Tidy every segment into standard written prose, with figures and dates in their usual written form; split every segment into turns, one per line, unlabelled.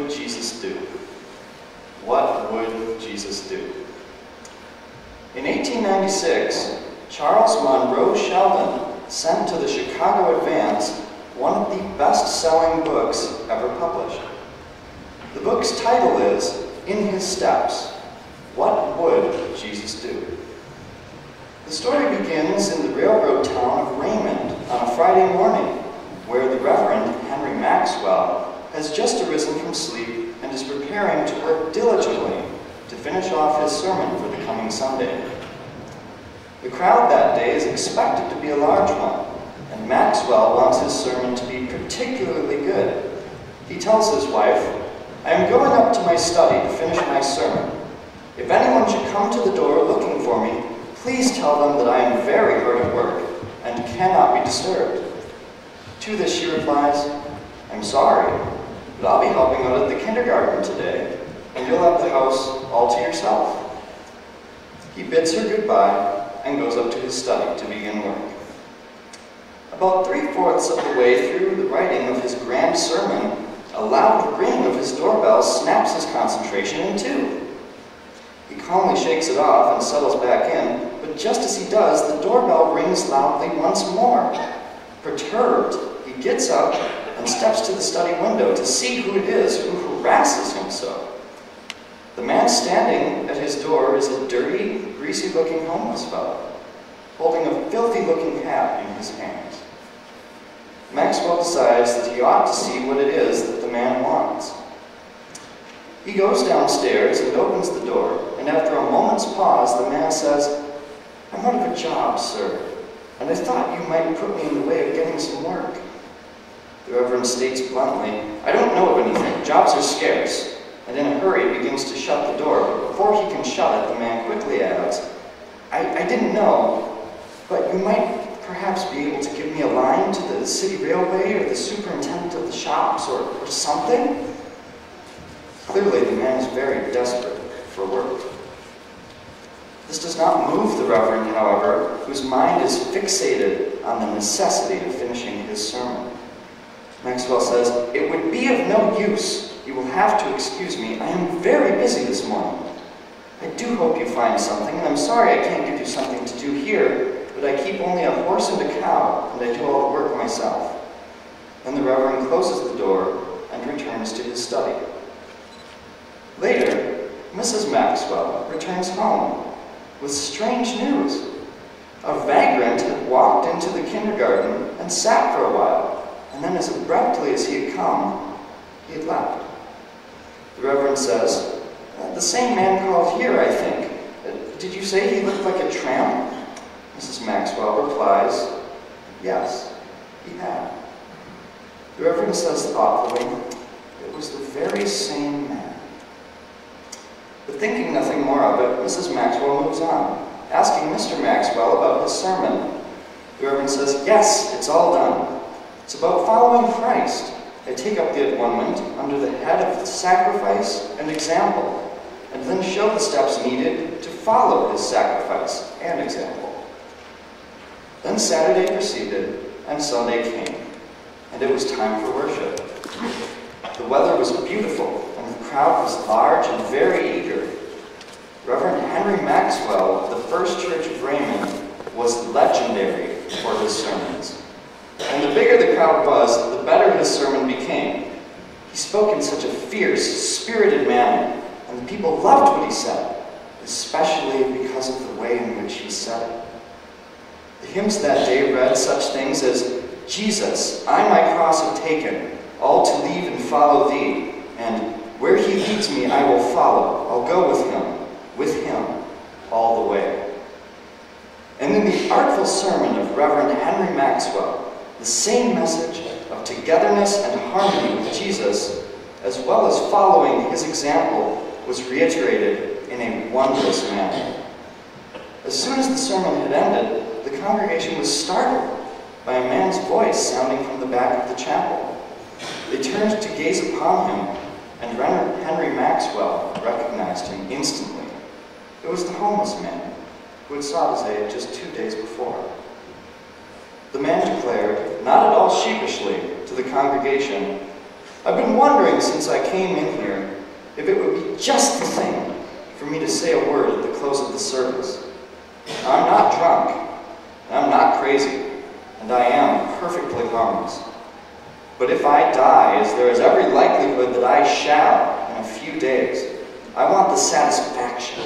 would Jesus do? What would Jesus do? In 1896, Charles Monroe Sheldon sent to the Chicago Advance one of the best-selling books ever published. The book's title is In His Steps, What Would Jesus Do? The story begins in the railroad town of Raymond on a Friday morning, where the Reverend Henry Maxwell has just arisen from sleep and is preparing to work diligently to finish off his sermon for the coming Sunday. The crowd that day is expected to be a large one, and Maxwell wants his sermon to be particularly good. He tells his wife, "I am going up to my study to finish my sermon. If anyone should come to the door looking for me, please tell them that I am very hard at work and cannot be disturbed." To this she replies, "I'm sorry, but I'll be helping out at the kindergarten today, and you'll have the house all to yourself." He bids her goodbye and goes up to his study to begin work. About 3/4 of the way through the writing of his grand sermon, a loud ring of his doorbell snaps his concentration in two. He calmly shakes it off and settles back in, but just as he does, the doorbell rings loudly once more. Perturbed, he gets up and steps to the study window to see who it is who harasses him so. The man standing at his door is a dirty, greasy-looking homeless fellow, holding a filthy-looking hat in his hands. Maxwell decides that he ought to see what it is that the man wants. He goes downstairs and opens the door, and after a moment's pause, the man says, "I'm out of a job, sir, and I thought you might put me in the way of getting some work." The Reverend states bluntly, "I don't know of anything. Jobs are scarce," and in a hurry begins to shut the door. But before he can shut it, the man quickly adds, I didn't know, but you might perhaps be able to give me a line to the city railway or the superintendent of the shops or something?" Clearly, the man is very desperate for work. This does not move the Reverend, however, whose mind is fixated on the necessity of finishing his sermon. Maxwell says, "It would be of no use. You will have to excuse me. I am very busy this morning. I do hope you find something, and I'm sorry I can't give you something to do here, but I keep only a horse and a cow, and I do all the work myself." Then the Reverend closes the door and returns to his study. Later, Mrs. Maxwell returns home with strange news. A vagrant had walked into the kindergarten and sat for a while, and then as abruptly as he had come, he had left. The Reverend says, "The same man called here, I think. Did you say he looked like a tramp?" Mrs. Maxwell replies, "Yes, he had." The Reverend says thoughtfully, "It was the very same man." But thinking nothing more of it, Mrs. Maxwell moves on, asking Mr. Maxwell about his sermon. The Reverend says, "Yes, it's all done. It's about following Christ. I take up the atonement under the head of sacrifice and example, and then show the steps needed to follow his sacrifice and example." Then Saturday proceeded, and Sunday came, and it was time for worship. The weather was beautiful, and the crowd was large and very eager. Reverend Henry Maxwell of the First Church of Raymond was legendary for his sermons. And the bigger the crowd was, the better his sermon became. He spoke in such a fierce, spirited manner, and the people loved what he said, especially because of the way in which he said it. The hymns that day read such things as, "Jesus, I my cross have taken, all to leave and follow thee, and where he leads me I will follow, I'll go with him, all the way." And in the artful sermon of Reverend Henry Maxwell, the same message of togetherness and harmony with Jesus, as well as following his example, was reiterated in a wondrous manner. As soon as the sermon had ended, the congregation was startled by a man's voice sounding from the back of the chapel. They turned to gaze upon him, and Reverend Henry Maxwell recognized him instantly. It was the homeless man who had sought his aid just 2 days before. The man declared, not at all sheepishly, to the congregation, I've been wondering since I came in here if it would be just the thing for me to say a word at the close of the service. Now, I'm not drunk, and I'm not crazy, and I am perfectly harmless. But if I die, as there is every likelihood that I shall in a few days, I want the satisfaction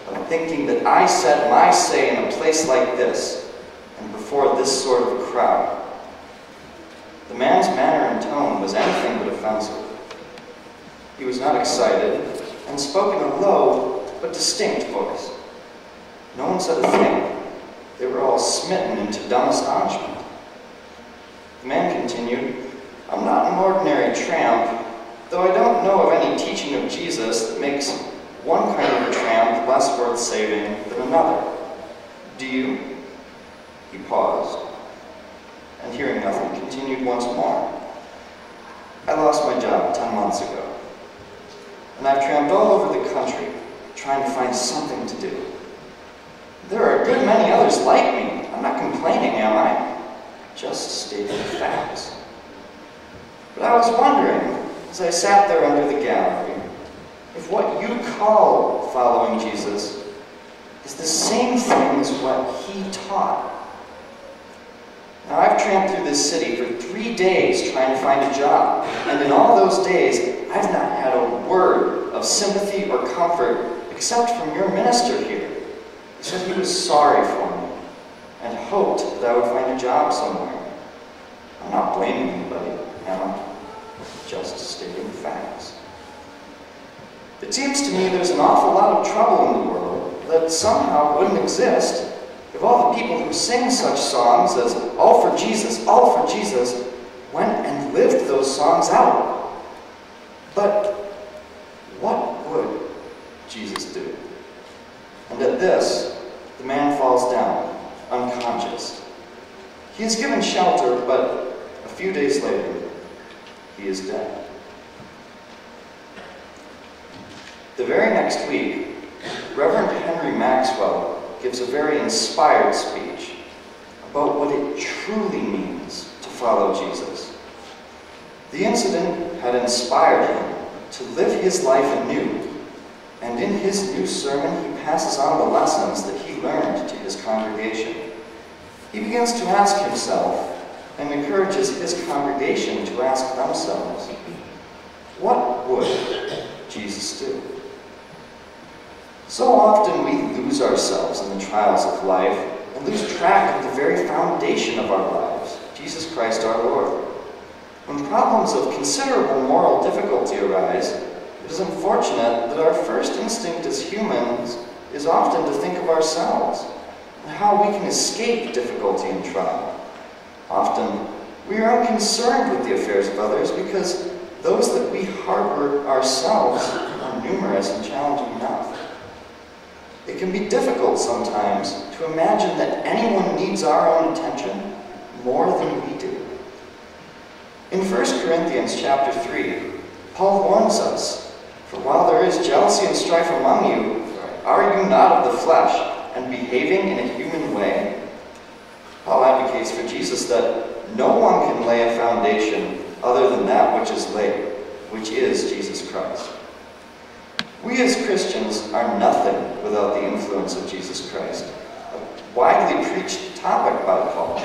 of thinking that I said my say in a place like this, and before this sort of a crowd. The man's manner and tone was anything but offensive. He was not excited, and spoke in a low but distinct voice. No one said a thing. They were all smitten into dumb astonishment. The man continued, I'm not an ordinary tramp, though I don't know of any teaching of Jesus that makes one kind of a tramp less worth saving than another. Do you? He paused, and hearing nothing, continued once more. I lost my job 10 months ago, and I've tramped all over the country trying to find something to do. There are a good many others like me. I'm not complaining, am I? Just stating facts. But I was wondering, as I sat there under the gallery, if what you call following Jesus is the same thing as what he taught. Now, I've tramped through this city for 3 days trying to find a job, and in all those days, I've not had a word of sympathy or comfort except from your minister here. He said he was sorry for me and hoped that I would find a job somewhere. I'm not blaming anybody, am I? Just stating facts. It seems to me there's an awful lot of trouble in the world that somehow wouldn't exist if all the people who sing such songs as All for Jesus, went and lived those songs out. But what would Jesus do? And at this, the man falls down, unconscious. He is given shelter, but a few days later, he is dead. The very next week, Reverend Henry Maxwell gives a very inspired speech about what it truly means to follow Jesus. The incident had inspired him to live his life anew, and in his new sermon he passes on the lessons that he learned to his congregation. He begins to ask himself, and encourages his congregation to ask themselves, what would Jesus do? So often we lose ourselves in the trials of life and lose track of the very foundation of our lives, Jesus Christ our Lord. When problems of considerable moral difficulty arise, it is unfortunate that our first instinct as humans is often to think of ourselves and how we can escape difficulty and trial. Often, we are unconcerned with the affairs of others because those that we harbor ourselves are numerous and challenging enough. It can be difficult sometimes to imagine that anyone needs our own attention more than we do. In 1 Corinthians chapter 3, Paul warns us, for while there is jealousy and strife among you, are you not of the flesh and behaving in a human way? Paul advocates for Jesus that no one can lay a foundation other than that which is laid, which is Jesus Christ. We as Christians are nothing without the influence of Jesus Christ, a widely preached topic by Paul.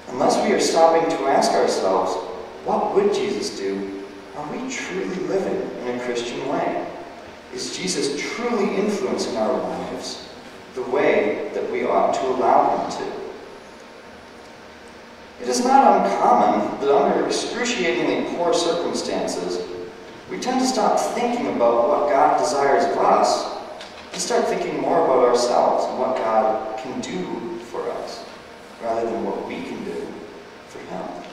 Unless we are stopping to ask ourselves, what would Jesus do? Are we truly living in a Christian way? Is Jesus truly influencing our lives the way that we ought to allow him to? It is not uncommon that under excruciatingly poor circumstances, we tend to stop thinking about what God desires of us and start thinking more about ourselves and what God can do for us, rather than what we can do for him.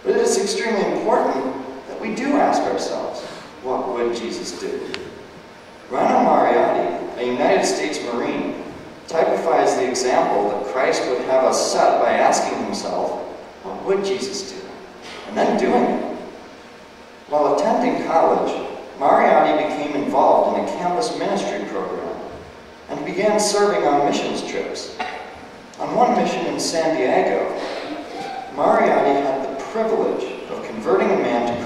But it is extremely important that we do ask ourselves, what would Jesus do? Rhino Mariotti, a United States Marine, typifies the example that Christ would have us set by asking himself, what would Jesus do? And then doing it. While attending college, Mariotti became involved in a campus ministry program and began serving on missions trips. On one mission in San Diego, Mariotti had the privilege of converting a man to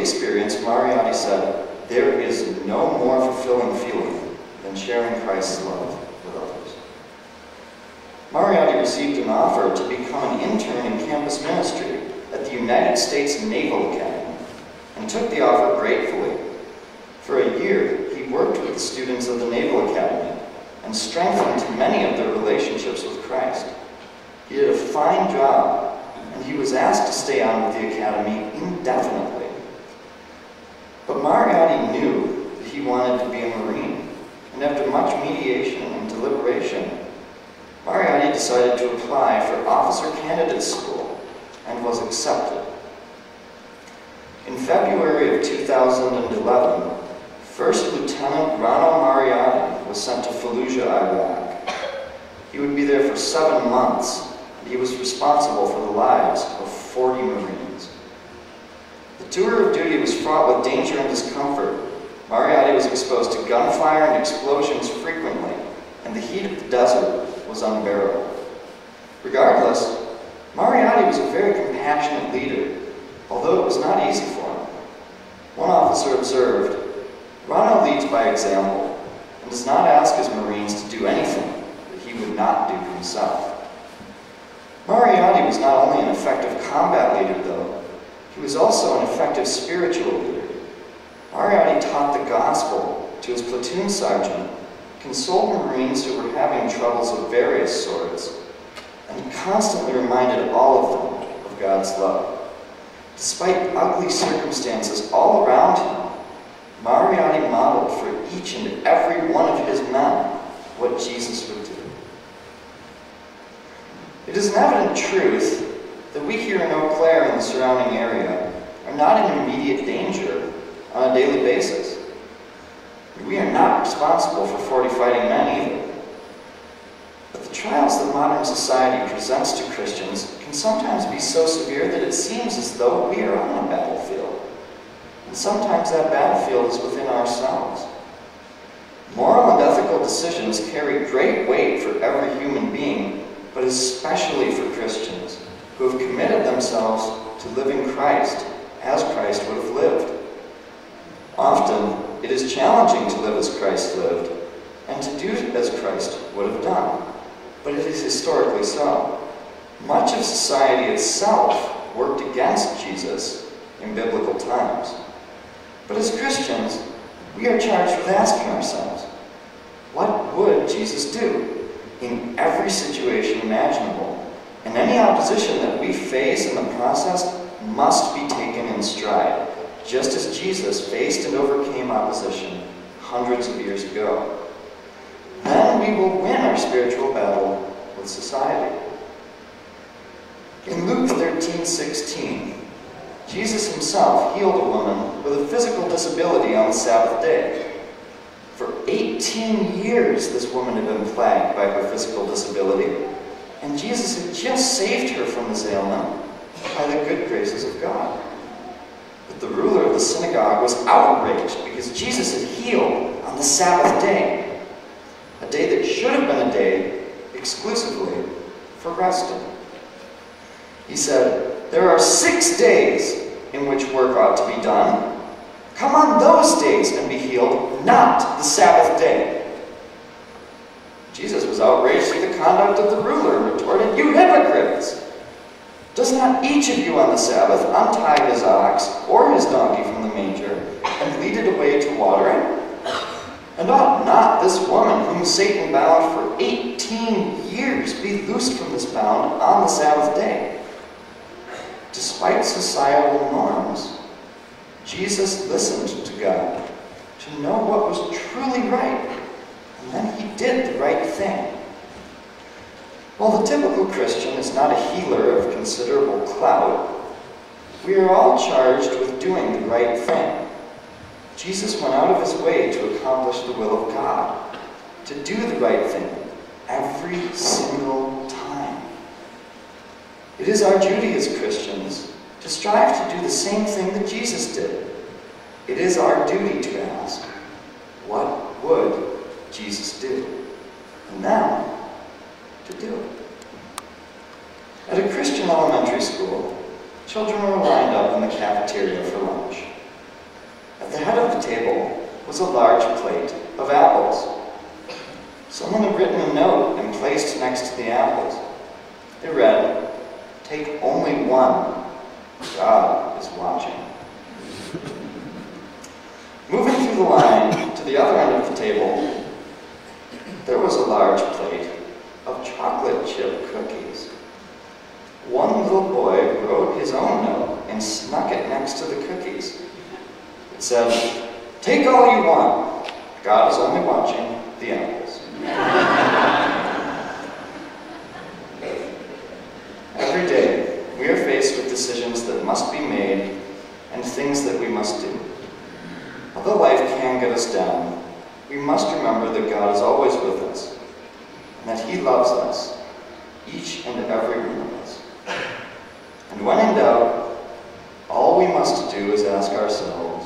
experience, Moriarty said, "There is no more fulfilling feeling than sharing Christ's love with others." Moriarty received an offer to become an intern in campus ministry at the United States Naval Academy and took the offer gratefully. For a year, he worked with the students of the Naval Academy and strengthened many of their relationships with Christ. He did a fine job, and he was asked to stay on with the Academy indefinitely. But Moriarty knew that he wanted to be a Marine, and after much mediation and deliberation, Moriarty decided to apply for officer candidate school and was accepted. In February of 2011, First Lieutenant Ronald Moriarty was sent to Fallujah, Iraq. He would be there for 7 months, and he was responsible for the lives of 40 Marines. The tour of duty was fraught with danger and discomfort. Moriarty was exposed to gunfire and explosions frequently, and the heat of the desert was unbearable. Regardless, Moriarty was a very compassionate leader, although it was not easy for him. One officer observed, "Ronald leads by example and does not ask his Marines to do anything that he would not do himself." Moriarty was not only an effective combat leader, though, he was also an effective spiritual leader. Moriarty taught the gospel to his platoon sergeant, consoled Marines who were having troubles of various sorts, and constantly reminded all of them of God's love. Despite ugly circumstances all around him, Moriarty modeled for each and every one of his men what Jesus would do. It is an evident truth that we here in Eau Claire and the surrounding area are not in immediate danger on a daily basis. We are not responsible for 40 fighting men either. But the trials that modern society presents to Christians can sometimes be so severe that it seems as though we are on a battlefield. And sometimes that battlefield is within ourselves. Moral and ethical decisions carry great weight for every human being, but especially for Christians who have committed themselves to living Christ as Christ would have lived. Often, it is challenging to live as Christ lived and to do as Christ would have done, but it is historically so. Much of society itself worked against Jesus in biblical times. But as Christians, we are charged with asking ourselves, what would Jesus do in every situation imaginable? And any opposition that we face in the process must be taken in stride, just as Jesus faced and overcame opposition hundreds of years ago. Then we will win our spiritual battle with society. In Luke 13:16, Jesus himself healed a woman with a physical disability on the Sabbath day. For 18 years, this woman had been plagued by her physical disability, and Jesus had just saved her from this ailment by the good graces of God. But the ruler of the synagogue was outraged because Jesus had healed on the Sabbath day, a day that should have been a day exclusively for resting. He said, "There are 6 days in which work ought to be done. Come on those days and be healed, not the Sabbath day." Jesus was outraged at the conduct of the ruler and retorted, "You hypocrites! Does not each of you on the Sabbath untie his ox or his donkey from the manger and lead it away to water it? And ought not this woman whom Satan bound for 18 years be loosed from this bound on the Sabbath day?" Despite societal norms, Jesus listened to God to know what was truly right, and then he did the right thing. While the typical Christian is not a healer of considerable clout, we are all charged with doing the right thing. Jesus went out of his way to accomplish the will of God, to do the right thing every single time. It is our duty as Christians to strive to do the same thing that Jesus did. It is our duty to ask, what would Jesus do? And then, to do it. At a Christian elementary school, children were lined up in the cafeteria for lunch. At the head of the table was a large plate of apples. Someone had written a note and placed next to the apples. It read, "Take only one. God is watching." Moving through the line to the other end of the table, there was a large plate of chocolate chip cookies. One little boy wrote his own note and snuck it next to the cookies. It said, "Take all you want. God is only watching the apples." Every day, we are faced with decisions that must be made and things that we must do. Although life can get us down, we must remember that God is always with us and that He loves us, each and every one of us. And when in doubt, all we must do is ask ourselves,